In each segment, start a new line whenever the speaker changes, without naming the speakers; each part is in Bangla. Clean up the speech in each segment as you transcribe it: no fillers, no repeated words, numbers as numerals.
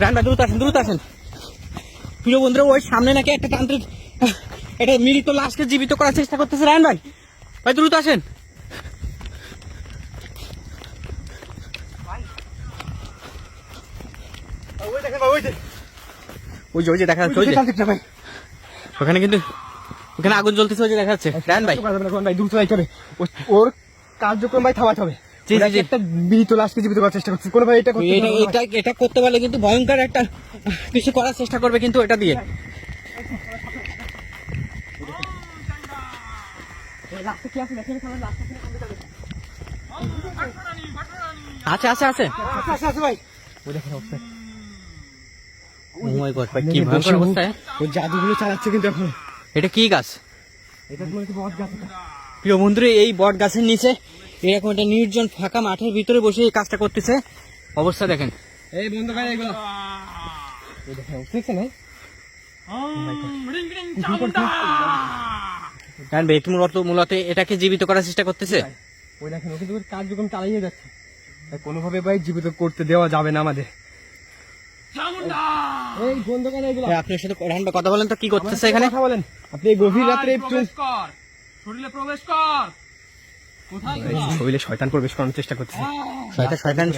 রান ভাই দ্রুত আসেন, দ্রুত আসেন। প্রিয় বন্ধুরা, ওই সামনে নাকি একটা তান্ত্রিক এটা মৃত লাশকে জীবিত করার চেষ্টা করতেছে। রান ভাই, ভাই দ্রুত আসেন। ওই যে দেখা যাচ্ছে, ওই যে ওখানে কিন্তু ওখানে আগুন জ্বলতেছে, ওই যে দেখা যাচ্ছে। রান ভাই
ভাই দ্রুত যাইতে হবে, ওর কার্যক্রম ভাই থামাতে হবে। একটা মৃত লাশকে জীবিত করার চেষ্টা করছে কোনো ভাই,
এটা করতে পারলে কিন্তু ভয়ঙ্কর একটা কিছু করার চেষ্টা করবে কিন্তু এটা দিয়ে। আছে আছে আছে
ভাই,
কি ভয়ঙ্কর অবস্থা।
ও জাদুগুলো চালাচ্ছে কিন্তু এখন।
এটা কি গাছ?
এটা তোমার কি বট গাছ?
প্রিয় বন্ধুরা, এই বট গাছের নিচে এরকম একটা নির্জন ফাঁকা মাঠের ভিতরে বসে এই কাজটা করতেছে। অবস্থা দেখেন।
এই বন্ধ করে এগুলো দেখেন, দেখছেন ভাই?
মূলত এটাকে জীবিত করার চেষ্টা করতেছে।
ওই দেখেন, ও কিন্তু কার্যক্রম চালিয়ে যাচ্ছে। কোনোভাবে ভাই জীবিত করতে দেওয়া যাবে না আমাদের। এই বন্ধ করে এগুলো।
আপনার সাথে কথা বলেন তো, কি করতেছে এখানে?
কথা বলেন আপনি। গভীর রাত্রে
শরীরে প্রবেশ কর।
শরীরে শয়তান প্রবেশ করার চেষ্টা করছে।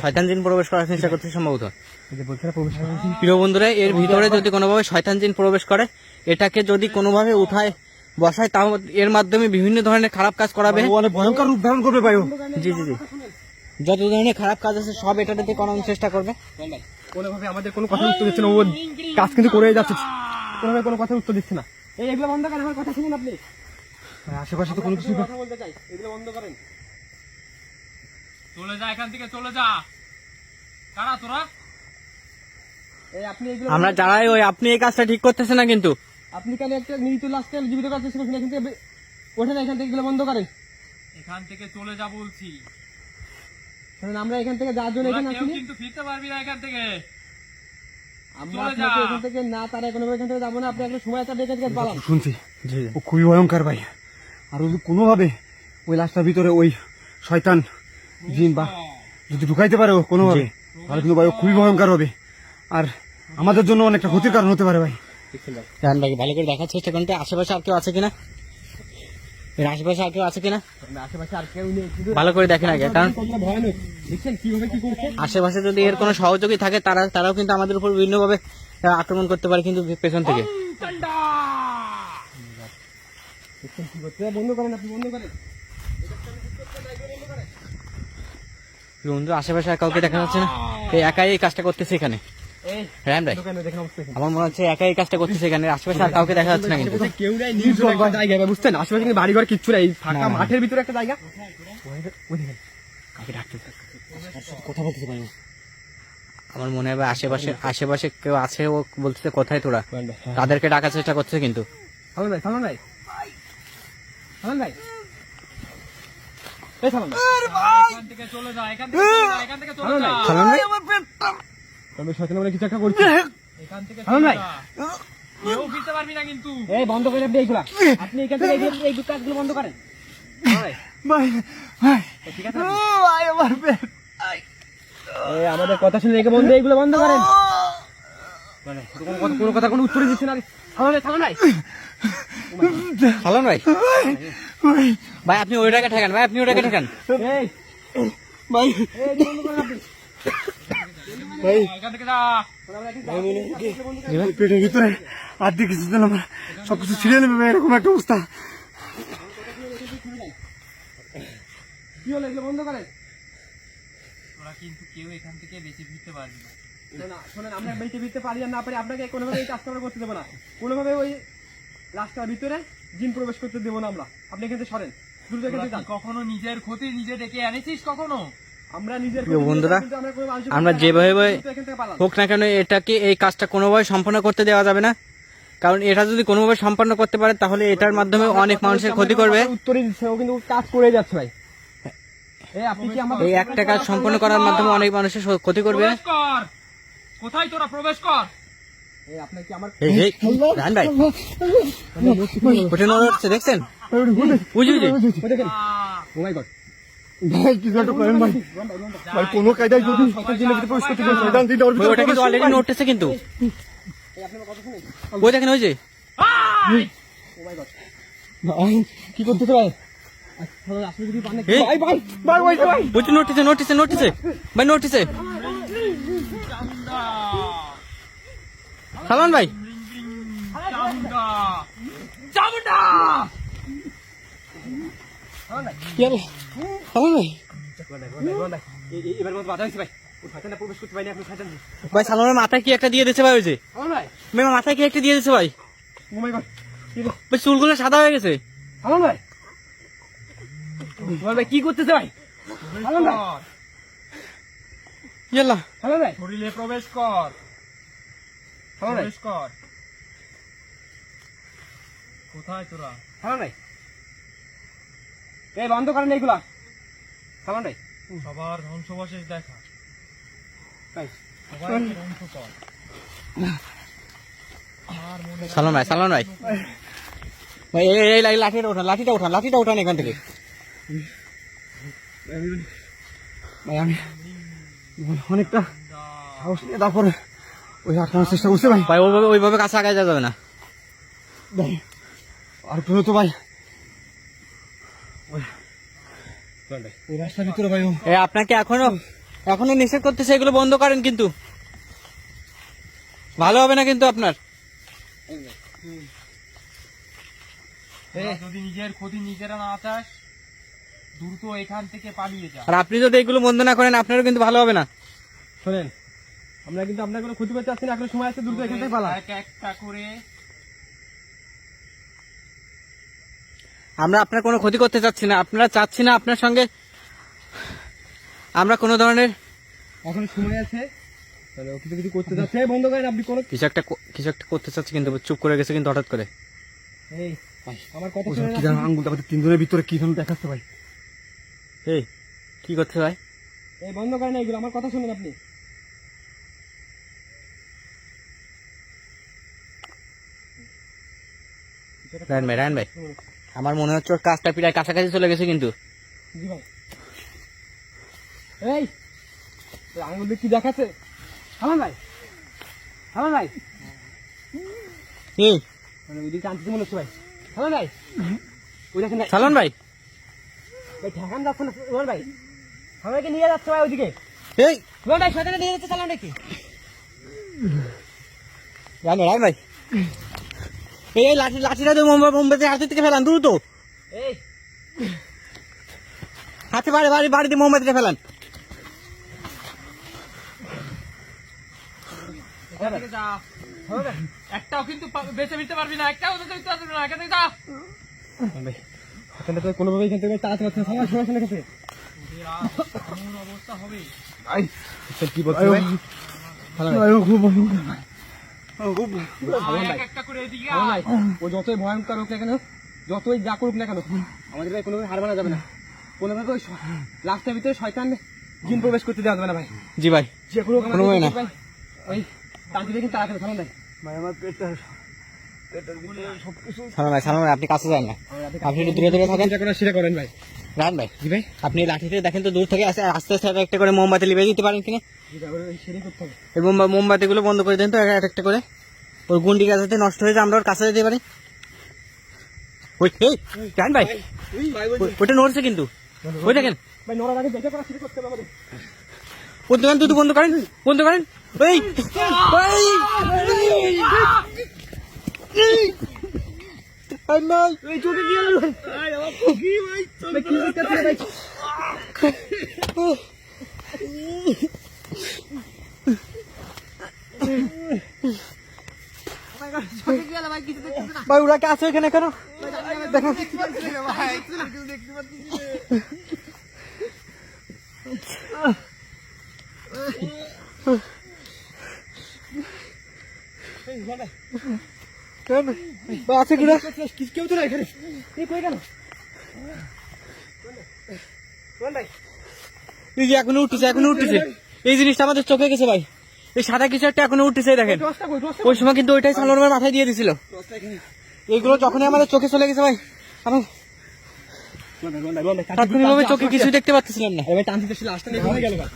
শয়তান জিন প্রবেশ করার চেষ্টা করছে সম্ভবত। প্রিয় বন্ধুরা, এর ভিতরে যদি কোনোভাবে শয়তান জিন প্রবেশ করে, এটাকে যদি কোনোভাবে উঠায় বসায়, তাও এর মাধ্যমে বিভিন্ন ধরনের খারাপ কাজ করাবে।
অনেক ভয়ঙ্কর রূপ ধারণ করবে ভাই।
জি জি জি, যত ধরনের খারাপ কাজ আছে সব এটাতে করানোর চেষ্টা করবে।
কোনোভাবে আমাদের কোনো কথা উত্তর দিচ্ছে না, ও কাজ কিন্তু করেই যাচ্ছে, কোনোভাবে কোনো কথা উত্তর দিচ্ছে না। এই এগুলো বন্ধ করেন, আমার কথা শুনুন আপনি। আশেপাশে তো কোনো কিছু কথা বলতে চাই, এগুলো বন্ধ করেন।
চলে যা এখান থেকে, চলে যা। কারা তোরা?
এই আপনি এগুলো
আমরা যারাই ওই আপনি এই কাজটা ঠিক করতেছেন না কিন্তু।
আপনি কেন একটা মৃত লাশকে জীবিত করার চেষ্টা করছেন? এখান থেকে ওঠেন, এখান থেকে এগুলো বন্ধ করেন।
এখান থেকে চলে যা বলছি।
কারণ আমরা এখান থেকে যাওয়ার জন্য এখানে আসিনি,
কিন্তু ফিরতে পারবি না এখান থেকে।
আমরা আপনাকে এখান থেকে না তারা কোনোভাবে এখান থেকে যাবো না। আপনি একটা সময় একটা ডেকে ডেকে পালাম।
শুনছি ও খুবই ভয়ঙ্কর ভাই। আর যদি কোনোভাবে ওই লাশটার ভিতরে ওই শয়তান জিন বা যদি ঢুকাইতে পারে ও কোনোভাবে, তাহলে কিন্তু ভাই ও খুবই ভয়ঙ্কর হবে, আর আমাদের জন্য অনেকটা ক্ষতির কারণ হতে পারে ভাই।
রান ভাই ভালো করে দেখার চেষ্টা করুন আশেপাশে আর কেউ আছে কিনা, এর আশেপাশে আর কেউ আছে কিনা
আশেপাশে আর কেউ নেই,
ভালো করে দেখেন আগে। কারণ
ভয়ানক দেখছেন কিভাবে কি করছে।
আশেপাশে যদি এর কোনো সহযোগী থাকে, তারাও কিন্তু আমাদের উপর বিভিন্নভাবে আক্রমণ করতে পারে কিন্তু পেছন থেকে।
বন্ধ করেন আপনি, বন্ধ করেন।
বন্ধু, আশেপাশে আর কাউকে দেখা যাচ্ছে না, এই একাই এই কাজটা করতেছে এখানে। রান ভাই, আমার মনে হচ্ছে একাই এই কাজটা করতেছে এখানে, আশেপাশে আর কাউকে দেখা যাচ্ছে না কিন্তু।
কেউ নাই, নির্জন একটা জায়গা বুঝছেন, আশেপাশে কিন্তু বাড়ি ঘর কিচ্ছু নাই, ফাঁকা মাঠের ভিতরে একটা জায়গা।
কাকে ডাকতে কথা বলতে পারি, আমার মনে হয় আশেপাশে কেউ আছে, ও বলতেছে কোথায় তোরা, তাদেরকে ডাকার চেষ্টা করছে কিন্তু।
সালমান ভাই, সালমান ভাই, সালমান ভাই, এই সালমান
এখান থেকে চলে যা, এখান থেকে চলে যা, এখান থেকে চলে যা।
সালমান ভাই,
তবে শয়তান বলে কিছু একটা করছে।
এখান থেকে
সালমান
চলে
ভাই,
যা। কেউ ফিরতে পারবি না কিন্তু।
এই বন্ধ করে আপনি এইগুলা, আপনি এখান থেকে এই কাজগুলো বন্ধ করেন।
ভাই ভাই
ঠিক আছে,
ভাই আমার পেট।
এই আমাদের কথা শুনে একে বন্ধ, এইগুলো বন্ধ করেন। মানে কোনো কথা কোনো উত্তরই দিচ্ছে না। সালমান ভাই, সালমান ভাই,
সালমান ভাই, ভাই আপনি ওইটাকে ঠেকান, ভাই আপনি ওইটাকে ঠেকান।
এই
ভাই
এই বন্ধ করেন আপনি।
ভাই
এখান থেকে যা।
পেটের ভিতরে আর দিয়ে কিছু দিলাম, সবকিছু ছিঁড়ে নেবে ভাই, এরকম একটা অবস্থা।
কি হলো, এগুলো বন্ধ করেন।
তোরা কিন্তু কেউ এখান থেকে বেঁচে ফিরতে পারবি না।
শোনেন, আমরা বেঁচে ফিরতে পারি আর না পারি, আপনাকে কোনোভাবে এই কাজটা আমরা করতে দেবো না। কোনোভাবে ওই রাস্তার ভিতরে জিন প্রবেশ করতে দেবো না আমরা। আপনি এখান থেকে সরেন, দ্রুত এখান
তোরা
থেকে
কি
যান।
কখনো নিজের ক্ষতি নিজে ডেকে এনেছিস কখনো?
আমরা নিজের
প্রিয় বন্ধুরা,
কিন্তু আমরা কোনো মানুষের
আমরা
ক্ষতি
যেভাবে
দ্রুত এখান থেকে পালান।
হোক না কেন, এটাকে এই কাজটা কোনোভাবে সম্পন্ন করতে দেওয়া যাবে না। কারণ এটা যদি কোনোভাবে সম্পন্ন করতে পারে, তাহলে এটার মাধ্যমে অনেক মানুষের ক্ষতি করবে।
উত্তরই দিচ্ছে, ও কিন্তু কাজ করে যাচ্ছে ভাই। এই আপনি কি আমাদের
এই একটা কাজ সম্পন্ন করার মাধ্যমে অনেক মানুষের ক্ষতি করবে।
প্রবেশ কর। কোথায় তোরা প্রবেশ কর?
এই আপনি কি আমার
এই রান ভাই, ওটা নড়ছে দেখছেন? বুঝি
ও দেখেন, ও মাই গড,
ভাই কিছু একটা করেন ভাই। ভাই কোনো কায়দায় যদি শয়তান জিনের ভিতরে প্রবেশ করতে পারে, শয়তান জিন ওর
ভাই,
ভিতরে
ওটা কিন্তু
প্রবেশ
অলরেডি
করবে।
নোট এসেছে কিন্তু ওই দেখেন ওই যে
ভাই কি করতেছে ভাই? আপনি যদি পান
এই,
ভাই ভাই ভাই ওই যে ভাই
ওই তো নোটিসে নোটিসে নোটিসে ভাই নোটিসে সালমান ভাই কি হলো? সালমান ভাই
এবার মতো বাধা হয়েছে ভাই। ওই শয়তানটা প্রবেশ করতে পারেনি, আপনি শয়তান।
ভাই সালমানের মাথায় কি একটা দিয়ে দিয়েছে ভাই ওই যে
আমার ভাই
ভাই মাথায় কি একটা দিয়ে দিয়েছে ভাই
ও মাই গড,
ভাই চুলগুলো সাদা হয়ে গেছে
আমার ভাই আমার ভাই কি করতেছে ভাই? আমার ভাই
ইয়াল্লা
আমার ভাই
শরীরে প্রবেশ কর,
আমার ভাই
প্রবেশ কর। কোথায় তোরা?
আমার ভাই এই বন্ধ করেন এইগুলা। আমার ভাই
সবার ধ্বংসবশেষ দেখা,
ভাই
সবাই ধ্বংস কর।
সালমান ভাই সালমান ভাই ভাই এই লাঠিটা উঠান এখান থেকে
ভাই আমি অনেকটা সাহস নিয়ে তারপরে ওই আটকানোর চেষ্টা করছি ভাই।
ভাই ওইভাবে কাছে আগায় যাওয়া যাবে না
ভাই আর কেউ তো ভাই ওই রাস্তার ভিতরে ভাই
এ আপনাকে এখনো নিষেধ করতেছে এগুলো বন্ধ করেন কিন্তু ভালো হবে না কিন্তু আপনার
তোরা যদি নিজের ক্ষতি নিজেরা না চাস, দ্রুত এখান থেকে পালিয়ে যা।
আর আপনি যদি এগুলো বন্ধ না করেন আপনারও কিন্তু ভালো হবে না
শোনেন, আমরা কিন্তু আপনার কোনো ক্ষতি করতে চাচ্ছি না, এখন সময় আছে, দ্রুত এখান থেকে পালা।
এক একটা করে
আমরা আপনার কোনো ক্ষতি করতে চাচ্ছি না আপনারা চাচ্ছি না আপনার সঙ্গে আমরা কোনো ধরনের
এখন সময় আছে, তাহলে ও কিছু করতে চাচ্ছে, এই বন্ধ করেন। আপনি কোনো
কিছু একটা করতে চাচ্ছি কিন্তু চুপ করে গেছে কিন্তু হঠাৎ করে
এই আমার কথা
ওই
শুনেন
কি জানো আঙ্গুলটা আমাদের তিনজনের ভিতরে কি যেন দেখাচ্ছে ভাই।
এই কি করছে ভাই
এই বন্ধ করেন এইগুলো, আমার কথা শুনেন আপনি।
রায়ন ভাই আমার মনে হচ্ছে ওর কাজটা প্রায় কাছাকাছি চলে গেছে কিন্তু
জি ভাই এই আঙুল দিয়ে কি দেখাচ্ছে? আমার ভাই আমার ভাই
এই
মানে ওইদিকে টানতে মনে হচ্ছে ভাই। আমার ভাই ওই দেখেন ভাই,
সালমান ভাই
ভাই ঠেকান যাচ্ছে না আমার ভাই, আমাকে নিয়ে যাচ্ছে ভাই ওইদিকে।
এই
আমার ভাই শয়তানে নিয়ে যাচ্ছে, চালান নাকি?
রায়ন ভাই এই লাঠিটা দিয়ে মোমবাতি হাতে থেকে ফেলান দ্রুত
এই
হাতে বাড়ি দিয়ে মোমবাতিটা ফেলান
এখান থেকে যা। একটাও কিন্তু বেঁচে ফিরতে পারবি না, একটাও বেঁচে ফিরতে পারবি না, এখান থেকে যা।
ভাই শয়তানটা তো কোনোভাবে এখান থেকে তাড়াতে পারছে না, সবাই সময় শুনে গেছে।
ওদের আর এমন অবস্থা হবে।
কি বলছে ভাই?
ভাই ও খুব ভয়ঙ্কর ভাই। ও খুব
এক একটা করে এদিকে
আমার
আয়।
ভাই ও যতই ভয়ঙ্কর হোক না কেন, যতই যা করুক না কেন, আমাদের ভাই কোনোভাবে হার মানা যাবে না। কোনোভাবে ওই লাস্টের ভিতরে শয়তান জিন প্রবেশ করতে দেওয়া যাবে না ভাই।
জি ভাই
যে কোনো
কোনোভাবে না।
ভাই ওই তান্ত্রিক কিন্তু তাড়াতে থামেন ভাই।
ভাই আমার পেটটা পেটের ভিতরে সবকিছু
সালমান ভাই আপনি কাছে যান না আপনি একটু দূরে থাকেন
যেটা করার সেটা করেন ভাই।
রায়ন ভাই
জি ভাই
আপনি লাঠিতে দেখেন তো দূর থেকে আস্তে আস্তে একটা করে মোমবাতি লিভে দিতে পারেন কিনা
সেটাই করতে হবে।
এই মোমবাতিগুলো বন্ধ করে দেন তো এক একটা করে ওর গুন্ডি গাছ যাতে নষ্ট হয়ে যায় আমরা ওর কাছে যেতে পারি ওই এই রায়ন ভাই ওটা নড়ছে কিন্তু ওই দেখেন
ভাই নড়ার আগে দেখে করা সেটা করতে হবে আমাদের।
বন্ধ করেন ওই
এই চোখে কি হলো ভাই? ভাই কি করতেছে ভাই?
ভাই ওরা কে আছে এখানে কেন দেখো আছে কিনা
কেউ তো না এখানে। এই কই গেল? ভাই
এই যে এখনো উঠতেছে এই জিনিসটা আমাদের চোখে গেছে ভাই এই সাদা কিছু একটা এখনো উঠতেছে দেখেন
দশটা কই দশটা
ওই সময় কিন্তু ওইটাই সালোয়ার মাথায় দিয়ে দিছিল এইগুলো যখনই আমাদের চোখে চলে গেছে ভাই আমি তাৎক্ষণিকভাবে চোখে কিছু দেখতে পাচ্ছিলাম না।
এবার টানতে তো লাস্টটা নিয়ে হয়ে গেল ভাই।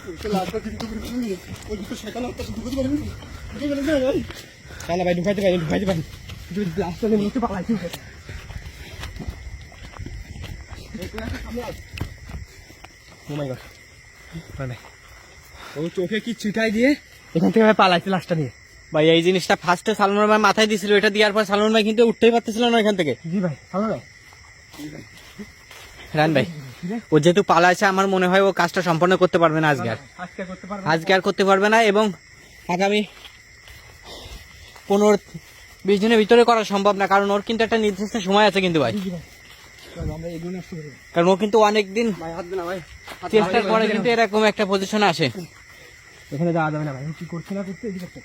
না ভাই ঢুকাইতে পারি যদি লাস্টটা নিয়ে মুখে পালাইছি ও মাই গড মানে ও চোখে কি ছিটাই দিয়ে এখান থেকে ভাই পালাইছে লাস্টটা নিয়ে।
ভাই এই জিনিসটা ফার্স্টে সালমান ভাই মাথায় দিছিল, এটা দেওয়ার পর সালমান ভাই কিন্তু উঠতেই পারতেছিল না এখান থেকে।
জি ভাই সামনে ভাই
রান ভাই ও যেহেতু পালাইছে, আমার মনে হয় ও কাজটা সম্পন্ন করতে পারবে না আজকে আর।
আজকে করতে পারবো
আজকে আর করতে পারবে না, এবং আগামী 15-20 দিনের ভিতরে করা সম্ভব না, কারণ ওর কিন্তু একটা নির্দিষ্ট সময় আছে কিন্তু ভাই।
আমরা এগুলো নষ্ট করি
কারণ ও কিন্তু অনেকদিন
ভাই হাত দেনা ভাই
চেষ্টার পরে কিন্তু এরকম একটা পজিশনে আসে।
এখানে যাওয়া যাবে না ভাই কি করছে না করতে এদিকে করতে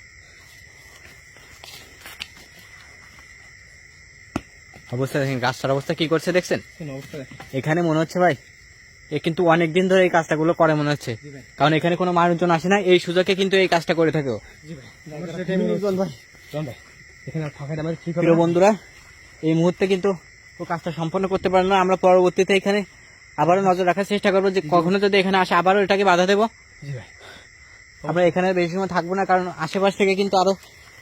অবস্থা দেখেন, গাছটার অবস্থা কি করছে দেখছেন।
অবস্থা দেখেন
এখানে মনে হচ্ছে ভাই এ কিন্তু অনেকদিন ধরে এই কাজটা গুলো করে মনে হচ্ছে, কারণ এখানে কোনো মানুষজন আসে না, এই সুযোগে কিন্তু এই কাজটা করে থাকে ও।
জি ভাই চল ভাই চল ভাই এখানে ফাঁকা আমাদের ঠিক হবে
প্রিয় বন্ধুরা, এই মুহূর্তে কিন্তু ও কাজটা সম্পন্ন করতে পারে না। আমরা পরবর্তীতে এখানে আবারও নজর রাখার চেষ্টা করবো, যে কখনো যদি এখানে আসে আবারও এটাকে বাধা দেবো।
জি ভাই
আমরা এখানে বেশি সময় থাকবো না, কারণ আশেপাশ থেকে কিন্তু আরো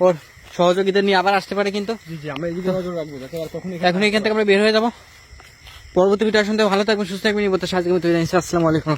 ওর সহযোগীদের নিয়ে আবার আসতে পারে কিন্তু।
জি জি আমরা এদিকে নজর রাখবো যাতে আর কখনো
এখন এখান থেকে আমরা বের হয়ে যাবো। পরবর্তী ভিডিও শুনতে ভালো থাকবেন, সুস্থ থাকবেন, এই বলতে সাহায্য করতে। আসসালামু আলাইকুম।